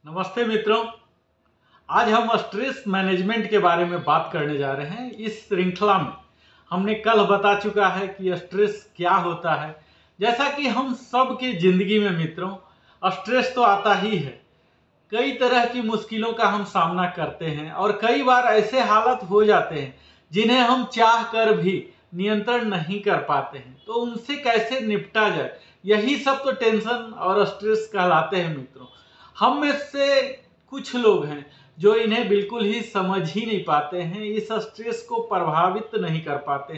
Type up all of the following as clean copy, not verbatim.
नमस्ते मित्रों। आज हम स्ट्रेस मैनेजमेंट के बारे में बात करने जा रहे हैं। इस श्रृंखला में हमने कल बता चुका है कि स्ट्रेस क्या होता है। जैसा कि हम सब की जिंदगी में मित्रों स्ट्रेस तो आता ही है। कई तरह की मुश्किलों का हम सामना करते हैं और कई बार ऐसे हालात हो जाते हैं जिन्हें हम चाह कर भी नियंत्रण नहीं कर पाते हैं। तो उनसे कैसे निपटा जाए, यही सब तो टेंशन और स्ट्रेस कहलाते हैं मित्रों। हम में से कुछ लोग हैं जो इन्हें बिल्कुल ही समझ ही नहीं पाते हैं, इस स्ट्रेस को प्रभावित नहीं कर पाते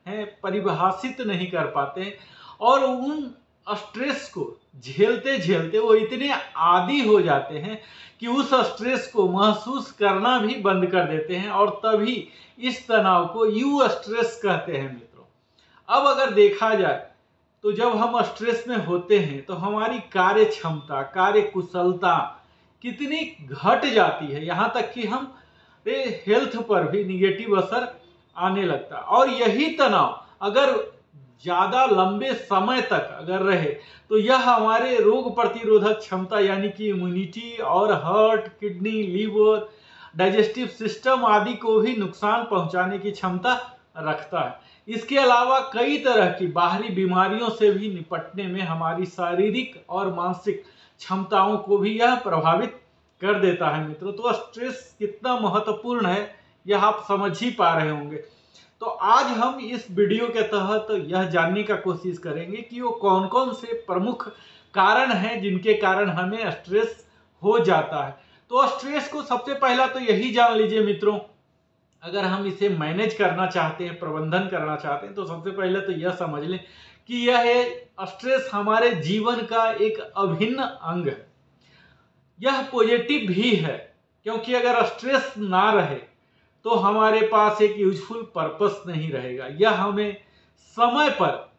हैं, परिभाषित नहीं कर पाते हैं और उन स्ट्रेस को झेलते झेलते वो इतने आदी हो जाते हैं कि उस स्ट्रेस को महसूस करना भी बंद कर देते हैं और तभी इस तनाव को यू स्ट्रेस कहते हैं मित्रों। अब अगर देखा जाए तो जब हम स्ट्रेस में होते हैं तो हमारी कार्य क्षमता, कार्य कुशलता कितनी घट जाती है, यहाँ तक कि हम हेल्थ पर भी निगेटिव असर आने लगता है। और यही तनाव अगर ज़्यादा लंबे समय तक अगर रहे तो यह हमारे रोग प्रतिरोधक क्षमता यानी कि इम्यूनिटी और heart, kidney, liver, digestive system आदि को भी नुकसान पहुंचाने की क्षमता रखता है। इसके अलावा कई तरह की बाहरी बीमारियों से भी निपटने में हमारी शारीरिक और मानसिक क्षमताओं को भी यह प्रभावित कर देता है मित्रों। तो स्ट्रेस कितना महत्वपूर्ण है यह आप समझ ही पा रहे होंगे। तो आज हम इस वीडियो के तहत यह जानने का कोशिश करेंगे कि वो कौन कौन से प्रमुख कारण हैं जिनके कारण हमें स्ट्रेस हो जाता है। तो स्ट्रेस को सबसे पहला तो यही जान लीजिए मित्रों, अगर हम इसे मैनेज करना चाहते हैं, प्रबंधन करना चाहते हैं, तो सबसे पहले तो यह समझ लें कि यह स्ट्रेस हमारे जीवन का एक अभिन्न अंग है। यह पॉजिटिव भी है क्योंकि अगर स्ट्रेस ना रहे तो हमारे पास एक यूजफुल पर्पस नहीं रहेगा। यह हमें समय पर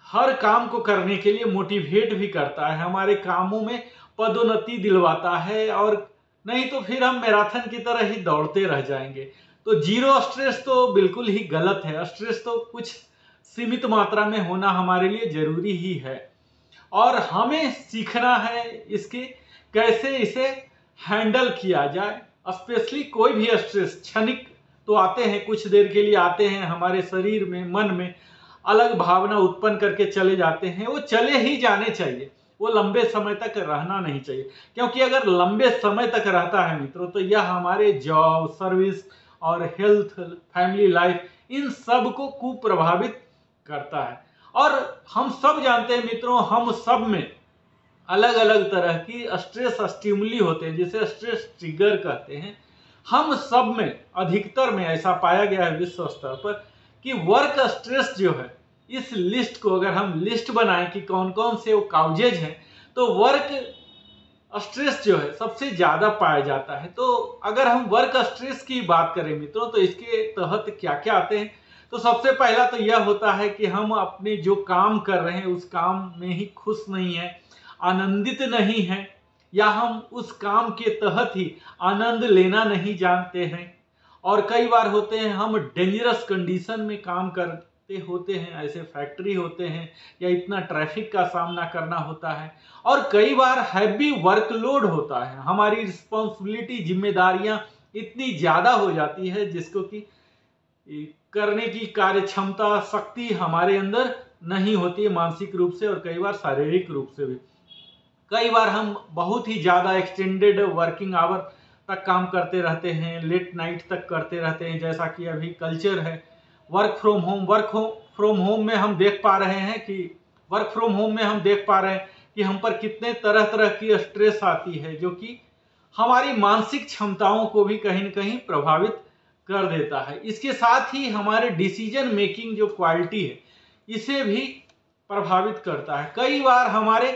हर काम को करने के लिए मोटिवेट भी करता है, हमारे कामों में पदोन्नति दिलवाता है और नहीं तो फिर हम मैराथन की तरह ही दौड़ते रह जाएंगे। तो जीरो स्ट्रेस तो बिल्कुल ही गलत है। स्ट्रेस तो कुछ सीमित मात्रा में होना हमारे लिए जरूरी ही है और हमें सीखना है इसके कैसे इसे हैंडल किया जाए। स्पेशली कोई भी स्ट्रेस क्षणिक तो आते हैं, कुछ देर के लिए आते हैं, हमारे शरीर में, मन में अलग भावना उत्पन्न करके चले जाते हैं। वो चले ही जाने चाहिए, वो लंबे समय तक रहना नहीं चाहिए क्योंकि अगर लंबे समय तक रहता है मित्रों तो यह हमारे जॉब, सर्विस और हेल्थ, फैमिली लाइफ इन सब को कुप्रभावित करता है। और हम सब जानते हैं मित्रों, हम सब में अलग अलग तरह की स्ट्रेस स्टिमुली होते हैं जिसे स्ट्रेस ट्रिगर कहते हैं। हम सब में अधिकतर में ऐसा पाया गया है विश्व स्तर पर कि वर्क स्ट्रेस जो है, इस लिस्ट को अगर हम लिस्ट बनाएं कि कौन कौन से वो काउजेज हैं तो वर्क स्ट्रेस जो है सबसे ज्यादा पाया जाता है। तो अगर हम वर्क स्ट्रेस की बात करें मित्रों तो इसके तहत क्या क्या आते हैं, तो सबसे पहला तो यह होता है कि हम अपने जो काम कर रहे हैं उस काम में ही खुश नहीं है, आनंदित नहीं है, या हम उस काम के तहत ही आनंद लेना नहीं जानते हैं। और कई बार होते हैं हम डेंजरस कंडीशन में काम करते होते हैं, ऐसे फैक्ट्री होते हैं या इतना ट्रैफिक का सामना करना होता है। और कई बार हैवी वर्कलोड होता है, हमारी रिस्पॉन्सिबिलिटी, जिम्मेदारियां इतनी ज्यादा हो जाती है जिसको कि करने की कार्य क्षमता, शक्ति हमारे अंदर नहीं होती है, मानसिक रूप से और कई बार शारीरिक रूप से भी। कई बार हम बहुत ही ज़्यादा एक्सटेंडेड वर्किंग आवर तक काम करते रहते हैं, लेट नाइट तक करते रहते हैं, जैसा कि अभी कल्चर है work from home. From home में हम देख पा रहे हैं कि हम पर कितने तरह तरह की स्ट्रेस आती है जो कि हमारी मानसिक क्षमताओं को भी कहीं न कहीं प्रभावित कर देता है। इसके साथ ही हमारे डिसीजन मेकिंग जो क्वालिटी है इसे भी प्रभावित करता है। कई बार हमारे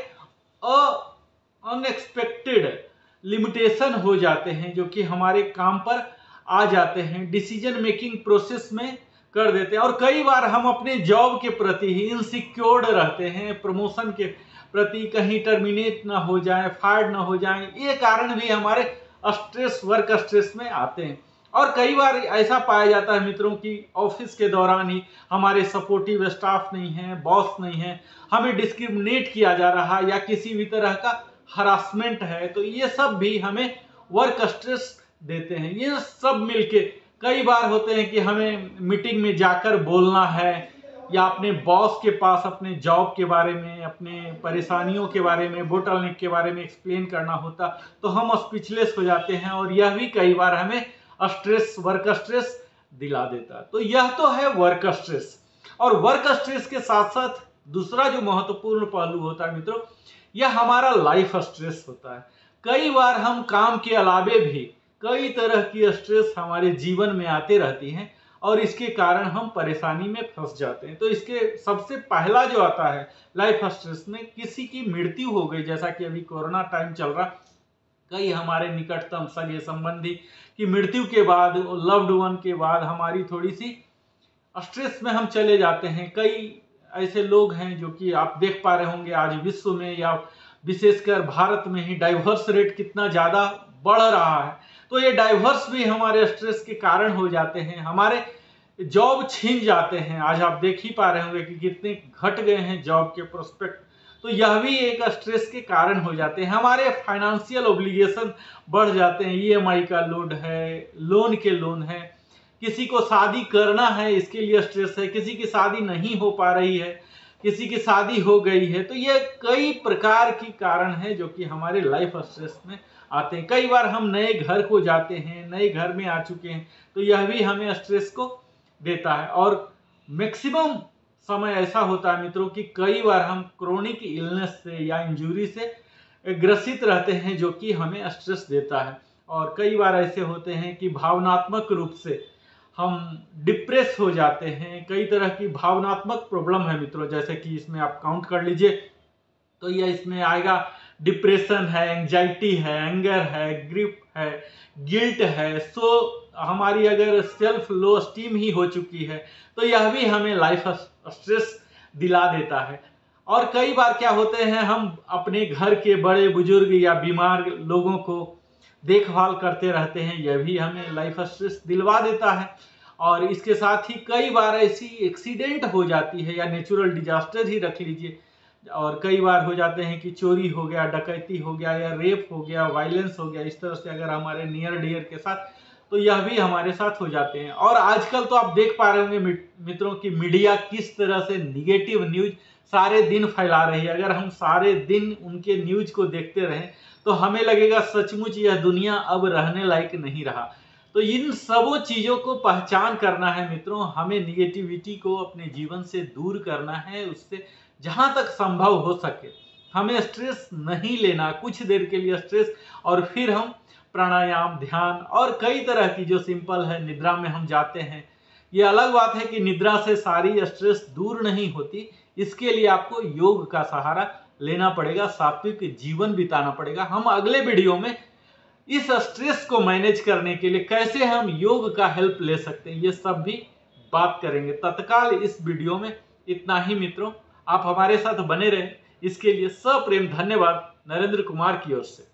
अनएक्सपेक्टेड लिमिटेशन हो जाते हैं जो कि हमारे काम पर आ जाते हैं, डिसीजन मेकिंग प्रोसेस में कर देते हैं। और कई बार हम अपने जॉब के प्रति ही इनसिक्योर्ड रहते हैं, प्रमोशन के प्रति कहीं टर्मिनेट ना हो जाए, फायर्ड ना हो जाए, ये कारण भी हमारे स्ट्रेस, वर्क स्ट्रेस में आते हैं। और कई बार ऐसा पाया जाता है मित्रों कि ऑफिस के दौरान ही हमारे सपोर्टिव स्टाफ नहीं है, बॉस नहीं है, हमें डिस्क्रिमिनेट किया जा रहा है या किसी भी तरह का हरासमेंट है, तो ये सब भी हमें वर्क स्ट्रेस देते हैं। ये सब मिलके कई बार होते हैं कि हमें मीटिंग में जाकर बोलना है या अपने बॉस के पास अपने जॉब के बारे में, अपने परेशानियों के बारे में, बोटलनेक के बारे में एक्सप्लेन करना होता, तो हम स्पीचलेस हो जाते हैं और यह भी कई बार हमें स्ट्रेस, वर्क स्ट्रेस दिला देता है। तो यह तो है वर्क स्ट्रेस। और वर्क स्ट्रेस के साथ साथ दूसरा जो महत्वपूर्ण पहलू होता है मित्रों, यह हमारा लाइफ स्ट्रेस होता है। कई बार हम काम के अलावे भी कई तरह की स्ट्रेस हमारे जीवन में आते रहती हैं और इसके कारण हम परेशानी में फंस जाते हैं। तो इसके सबसे पहला जो आता है लाइफ स्ट्रेस में, किसी की मृत्यु हो गई, जैसा कि अभी कोरोना टाइम चल रहा, कई हमारे निकटतम सगे संबंधी की मृत्यु के बाद, लव्ड वन के बाद हमारी थोड़ी सी स्ट्रेस में हम चले जाते हैं। कई ऐसे लोग हैं जो कि आप देख पा रहे होंगे आज विश्व में या विशेषकर भारत में ही डाइवर्स रेट कितना ज़्यादा बढ़ रहा है। तो ये डाइवर्स भी हमारे स्ट्रेस के कारण हो जाते हैं, हमारे जॉब छीन जाते हैं। आज आप देख ही पा रहे होंगे कि कितने घट गए हैं जॉब के प्रोस्पेक्ट, तो यह भी एक स्ट्रेस के कारण हो जाते हैं। हमारे फाइनेंशियल ऑब्लिगेशन बढ़ जाते हैं, ईएमआई का लोड है, लोन के लोन है, किसी को शादी करना है इसके लिए स्ट्रेस है, किसी की शादी नहीं हो पा रही है, किसी की शादी हो गई है। तो ये कई प्रकार की कारण है जो कि हमारे लाइफ स्ट्रेस में आते हैं। कई बार हम नए घर को जाते हैं, नए घर में आ चुके हैं, तो यह भी हमें स्ट्रेस को देता है। और मैक्सिमम समय ऐसा होता है मित्रों कि कई बार हम क्रोनिक इलनेस से या इंजरी से ग्रसित रहते हैं जो कि हमें स्ट्रेस देता है। और कई बार ऐसे होते हैं कि भावनात्मक रूप से हम डिप्रेस हो जाते हैं। कई तरह की भावनात्मक प्रॉब्लम है मित्रों, जैसे कि इसमें आप काउंट कर लीजिए तो यह इसमें आएगा, डिप्रेशन है, एंजाइटी है, एंगर है, ग्रिप है, गिल्ट है। सो हमारी अगर सेल्फ लो स्टीम ही हो चुकी है तो यह भी हमें लाइफ स्ट्रेस दिला देता है। और कई बार क्या होते हैं, हम अपने घर के बड़े बुजुर्ग या बीमार लोगों को देखभाल करते रहते हैं, यह भी हमें लाइफ स्ट्रेस दिलवा देता है। और इसके साथ ही कई बार ऐसी एक्सीडेंट हो जाती है या नेचुरल डिजास्टर ही रख लीजिए, और कई बार हो जाते हैं कि चोरी हो गया, डकैती हो गया या रेप हो गया, वायलेंस हो गया, इस तरह से अगर हमारे नियर डियर के साथ, तो यह भी हमारे साथ हो जाते हैं। और आजकल तो आप देख पा रहे होंगे मित्रों की मीडिया किस तरह से निगेटिव न्यूज सारे दिन फैला रही है। अगर हम सारे दिन उनके न्यूज को देखते रहें तो हमें लगेगा सचमुच यह दुनिया अब रहने लायक नहीं रहा। तो इन सबों चीज़ों को पहचान करना है मित्रों, हमें निगेटिविटी को अपने जीवन से दूर करना है, उससे जहाँ तक संभव हो सके हमें स्ट्रेस नहीं लेना, कुछ देर के लिए स्ट्रेस, और फिर हम प्राणायाम, ध्यान और कई तरह की जो सिंपल है, निद्रा में हम जाते हैं। ये अलग बात है कि निद्रा से सारी स्ट्रेस दूर नहीं होती, इसके लिए आपको योग का सहारा लेना पड़ेगा, सात्विक जीवन बिताना पड़ेगा। हम अगले वीडियो में इस स्ट्रेस को मैनेज करने के लिए कैसे हम योग का हेल्प ले सकते हैं, ये सब भी बात करेंगे। तत्काल इस वीडियो में इतना ही मित्रों, आप हमारे साथ बने रहें, इसके लिए सप्रेम धन्यवाद नरेंद्र कुमार की ओर से।